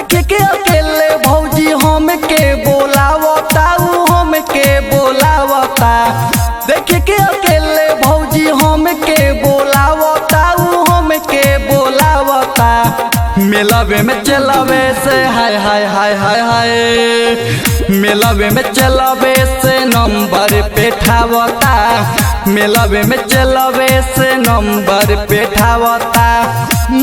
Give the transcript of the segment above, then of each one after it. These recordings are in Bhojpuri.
देख के अकेले भौजी हम के बोलावता हम के बोलावता देख के अकेले भौजी हम के बोलावता हम के बोलावता मेलावे में चलावे से हाय हाय हाय हाय हाय मेलावे में चलावे से नंबर पे ठावता मेलावे में चलावे से नंबर पे ठावता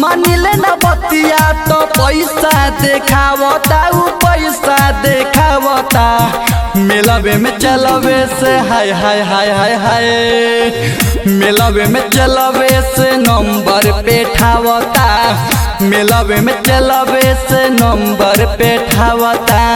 मानिले न बतिया तो पैसा देखावता पैसा देखावता मेलावे में चलावे से हाय हाय हाय हाय हाय मेलावे में चलावे से नंबर पे ठावता मेलावे में चलावे से नंबर पे ठावता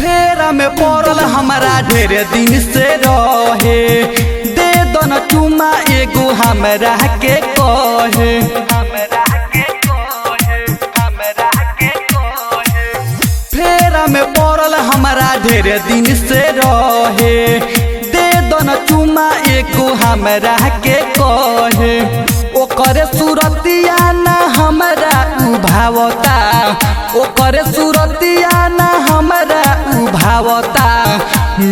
फेरा में पड़ल हमारा ढेर दिन से रहे दे दो न चुमा एगो हमरा के कहे फेरा में पड़ल हमारा ढेर दिन से रहे दे दो न चुमा एगो हमरा के कहे ओकरे सूरतिया ना हमरा उभावता ओकरे सूरतिया ना हमरा उभावता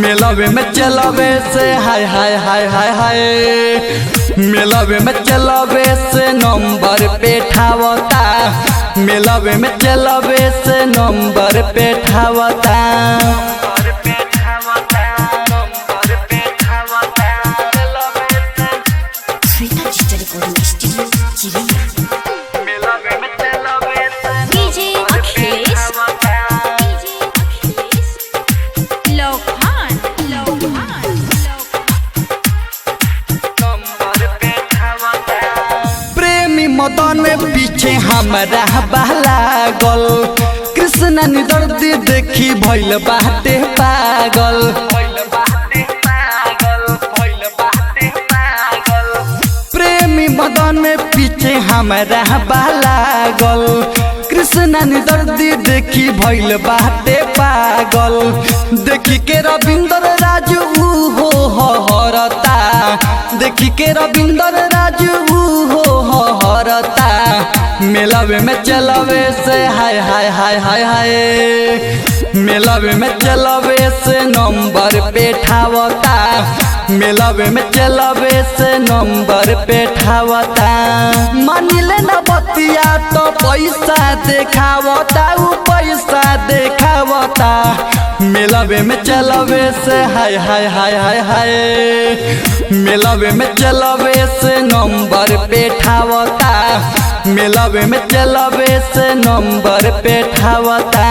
मेलावे में चलावे से हाय हाय हाय हाय हाय मेलावे में चलावे से नंबर पे ठावता मेलावे में चलावे से नंबर पे ठावता मदन में पीछे हमरा बहलागल कृष्ण निदर्दी देखी भइल बाटे पागल प्रेमी मदन में पीछे हमरा बहलागल कृष्ण निदर्दी देखी भइल बाटे पागल देखी के रविंद्र राजू हो हरता देखी के रविंद्र राजू हो हरता मेलावे में चलावे से हाय हाय हाय हाय हाय मेलावे में चलावे से नंबर पे ठावता मेलावे में चलावे से नंबर पे ठावता मानिले न बतिया तो पैसा देखावता पैसा देखावता मेलावे में चलावे से हाय हाय हाय हाय हाय मेलावे में चलावे से नंबर पे ठावता मेलावे में चलावे से नंबर पे ठावता।